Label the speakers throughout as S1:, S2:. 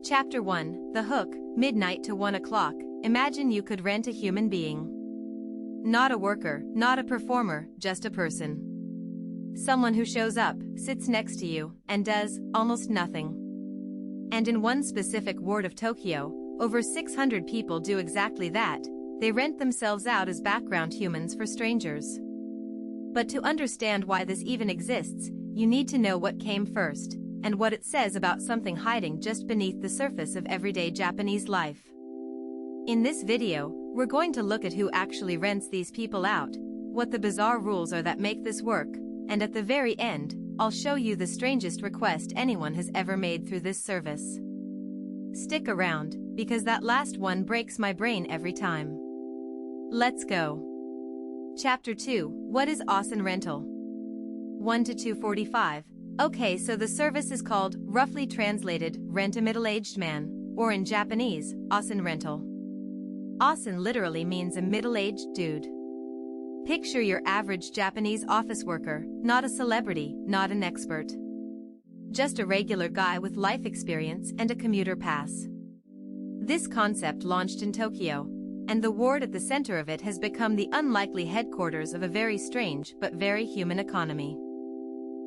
S1: Chapter 1, The Hook, midnight to 1 o'clock. Imagine you could rent a human being. Not a worker, not a performer, just a person. Someone who shows up, sits next to you, and does almost nothing. And in one specific ward of Tokyo, over 600 people do exactly that. They rent themselves out as background humans for strangers. But to understand why this even exists, you need to know what came first, and what it says about something hiding just beneath the surface of everyday Japanese life. In this video, we're going to look at who actually rents these people out, what the bizarre rules are that make this work, and at the very end, I'll show you the strangest request anyone has ever made through this service. Stick around, because that last one breaks my brain every time. Let's go. Chapter 2, What is Ossan Rental? 1 to 245. Okay, so the service is called, roughly translated, rent a middle-aged man, or in Japanese, Ossan Rental. Ossan literally means a middle-aged dude. Picture your average Japanese office worker, not a celebrity, not an expert. Just a regular guy with life experience and a commuter pass. This concept launched in Tokyo, and the ward at the center of it has become the unlikely headquarters of a very strange but very human economy.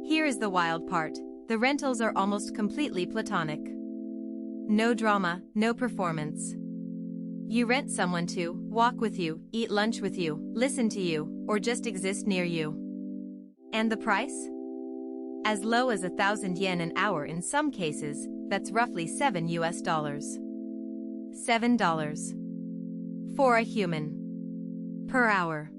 S1: Here is the wild part, the rentals are almost completely platonic. No drama, no performance. You rent someone to walk with you, eat lunch with you, listen to you, or just exist near you. And the price? As low as 1,000 yen an hour in some cases, that's roughly $7 US. $7. For a human. Per hour.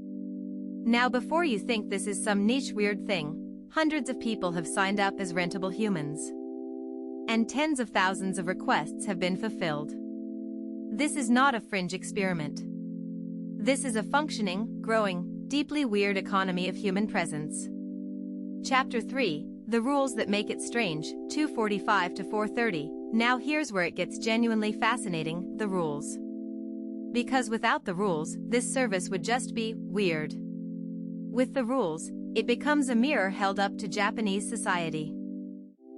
S1: Now before you think this is some niche weird thing, hundreds of people have signed up as rentable humans. And tens of thousands of requests have been fulfilled. This is not a fringe experiment. This is a functioning, growing, deeply weird economy of human presence. Chapter 3, The Rules That Make It Strange, 245 to 430. Now here's where it gets genuinely fascinating, the rules. Because without the rules, this service would just be weird. With the rules, it becomes a mirror held up to Japanese society.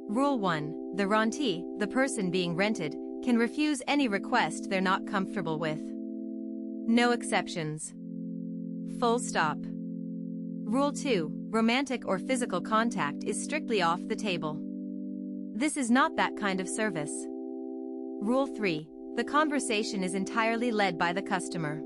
S1: Rule 1. The rentee, the person being rented, can refuse any request they're not comfortable with. No exceptions. Full stop. Rule 2. Romantic or physical contact is strictly off the table. This is not that kind of service. Rule 3. The conversation is entirely led by the customer.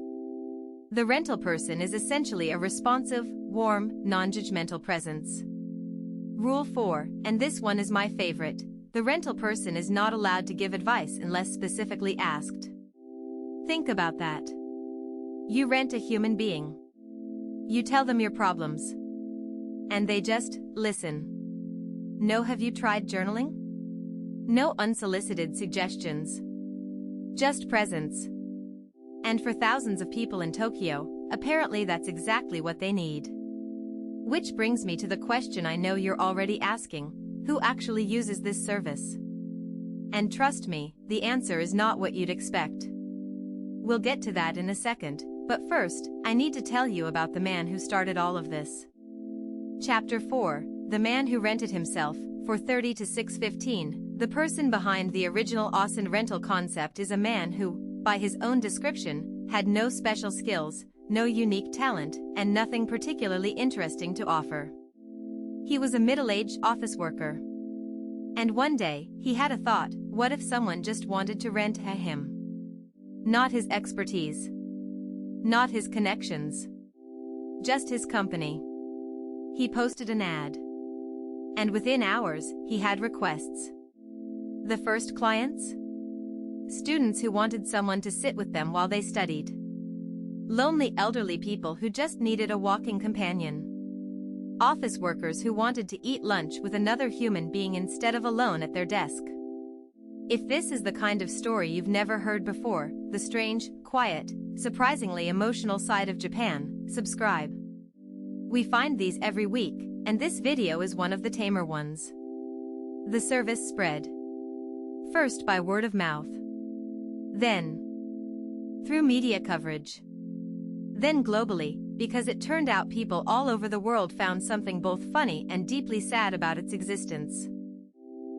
S1: The rental person is essentially a responsive, warm, non-judgmental presence. Rule 4, and this one is my favorite, the rental person is not allowed to give advice unless specifically asked. Think about that. You rent a human being. You tell them your problems. And they just listen. No, have you tried journaling? No unsolicited suggestions. Just presence. And for thousands of people in Tokyo, apparently that's exactly what they need. Which brings me to the question I know you're already asking, who actually uses this service? And trust me, the answer is not what you'd expect. We'll get to that in a second, but first, I need to tell you about the man who started all of this. Chapter 4, The Man Who Rented Himself, 430 to 615. The person behind the original Ossan Rental concept is a man who, by his own description, had no special skills, no unique talent, and nothing particularly interesting to offer. He was a middle-aged office worker. And one day, he had a thought, what if someone just wanted to rent him? Not his expertise. Not his connections. Just his company. He posted an ad. And within hours, he had requests. The first clients? Students who wanted someone to sit with them while they studied. Lonely elderly people who just needed a walking companion. Office workers who wanted to eat lunch with another human being instead of alone at their desk. If this is the kind of story you've never heard before, the strange, quiet, surprisingly emotional side of Japan, subscribe. We find these every week, and this video is one of the tamer ones. The service spread. First by word of mouth. Then through media coverage. Then globally, because it turned out people all over the world found something both funny and deeply sad about its existence.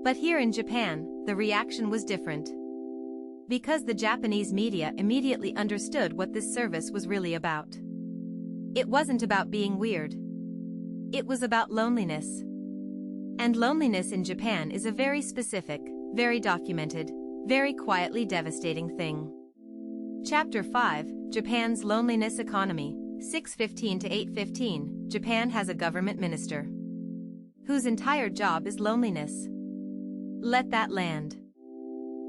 S1: But here in Japan, the reaction was different. Because the Japanese media immediately understood what this service was really about. It wasn't about being weird. It was about loneliness. And loneliness in Japan is a very specific, very documented, very quietly devastating thing. Chapter 5, Japan's Loneliness Economy, 6:15 to 8:15. Japan has a government minister whose entire job is loneliness. Let that land.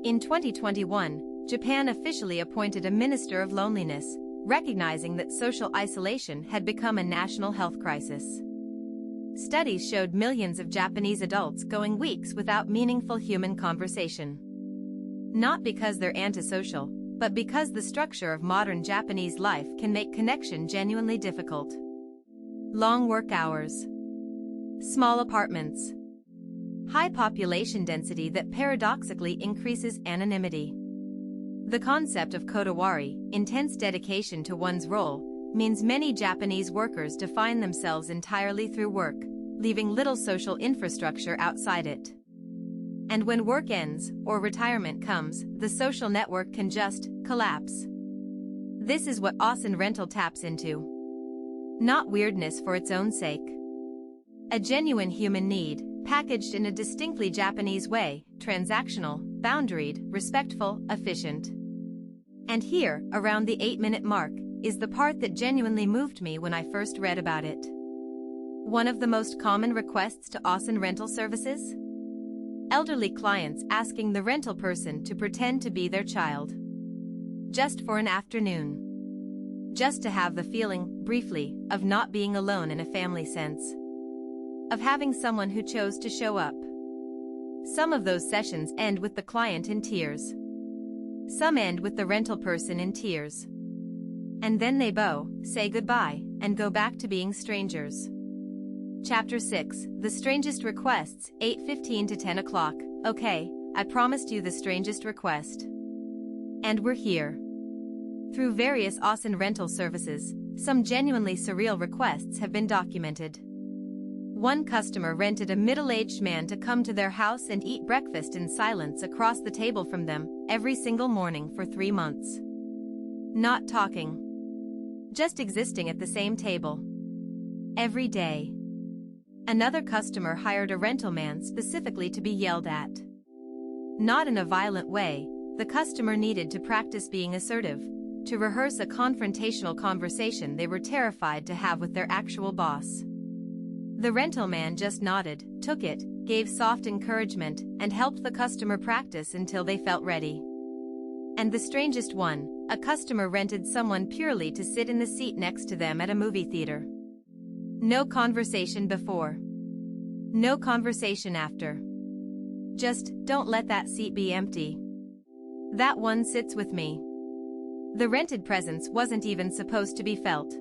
S1: In 2021, Japan officially appointed a Minister of Loneliness, recognizing that social isolation had become a national health crisis. Studies showed millions of Japanese adults going weeks without meaningful human conversation. Not because they're antisocial, but because the structure of modern Japanese life can make connection genuinely difficult. Long work hours. Small apartments. High population density that paradoxically increases anonymity. The concept of kodawari, intense dedication to one's role, means many Japanese workers define themselves entirely through work, leaving little social infrastructure outside it. And when work ends, or retirement comes, the social network can just collapse. This is what Ossan Rental taps into. Not weirdness for its own sake. A genuine human need, packaged in a distinctly Japanese way, transactional, boundaried, respectful, efficient. And here, around the 8-minute mark, is the part that genuinely moved me when I first read about it. One of the most common requests to Ossan Rental services? Elderly clients asking the rental person to pretend to be their child. Just for an afternoon. Just to have the feeling, briefly, of not being alone in a family sense. Of having someone who chose to show up. Some of those sessions end with the client in tears. Some end with the rental person in tears. And then they bow, say goodbye, and go back to being strangers. Chapter 6, The Strangest Requests, 8:15 to 10 o'clock. Okay, I promised you the strangest request. And we're here. Through various Ossan Rental services, some genuinely surreal requests have been documented. One customer rented a middle-aged man to come to their house and eat breakfast in silence across the table from them, every single morning for 3 months. Not talking. Just existing at the same table. Every day. Another customer hired a rental man specifically to be yelled at. Not in a violent way, the customer needed to practice being assertive, to rehearse a confrontational conversation they were terrified to have with their actual boss. The rental man just nodded, took it, gave soft encouragement, and helped the customer practice until they felt ready. And the strangest one, a customer rented someone purely to sit in the seat next to them at a movie theater. No conversation before. No conversation after. Just, don't let that seat be empty. That one sits with me. The rented presence wasn't even supposed to be felt.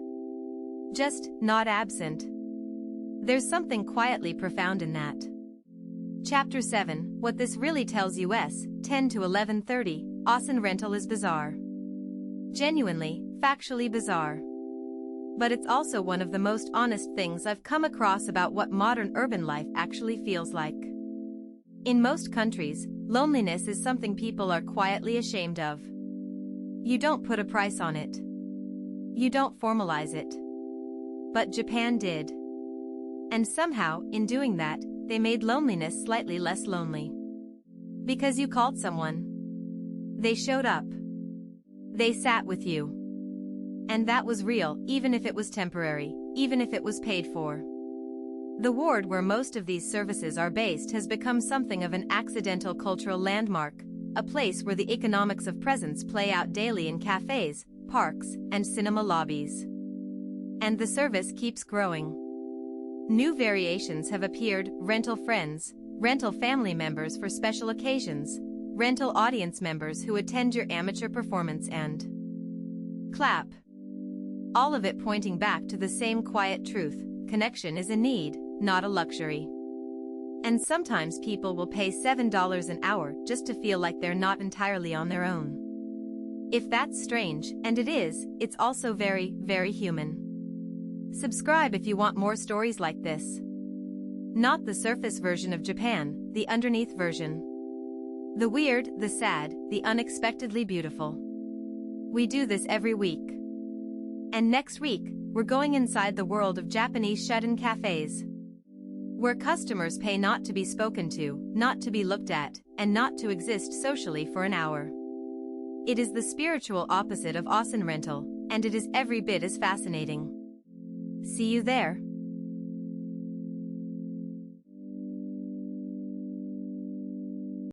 S1: Just, not absent. There's something quietly profound in that. Chapter 7, What This Really Tells US, 10 to 11:30, Ossan Rental is bizarre. Genuinely, factually bizarre. But it's also one of the most honest things I've come across about what modern urban life actually feels like. In most countries, loneliness is something people are quietly ashamed of. You don't put a price on it. You don't formalize it. But Japan did. And somehow, in doing that, they made loneliness slightly less lonely. Because you called someone. They showed up. They sat with you. And that was real, even if it was temporary, even if it was paid for. The ward where most of these services are based has become something of an accidental cultural landmark, a place where the economics of presence play out daily in cafes, parks, and cinema lobbies. And the service keeps growing. New variations have appeared: rental friends, rental family members for special occasions, rental audience members who attend your amateur performance and clap. All of it pointing back to the same quiet truth: connection is a need, not a luxury. And sometimes people will pay $7 an hour just to feel like they're not entirely on their own. If that's strange, and it is, it's also very, very human. Subscribe if you want more stories like this. Not the surface version of Japan, the underneath version. The weird, the sad, the unexpectedly beautiful. We do this every week. And next week, we're going inside the world of Japanese shut-in cafes, where customers pay not to be spoken to, not to be looked at, and not to exist socially for an hour. It is the spiritual opposite of Ossan Rental, and it is every bit as fascinating. See you there.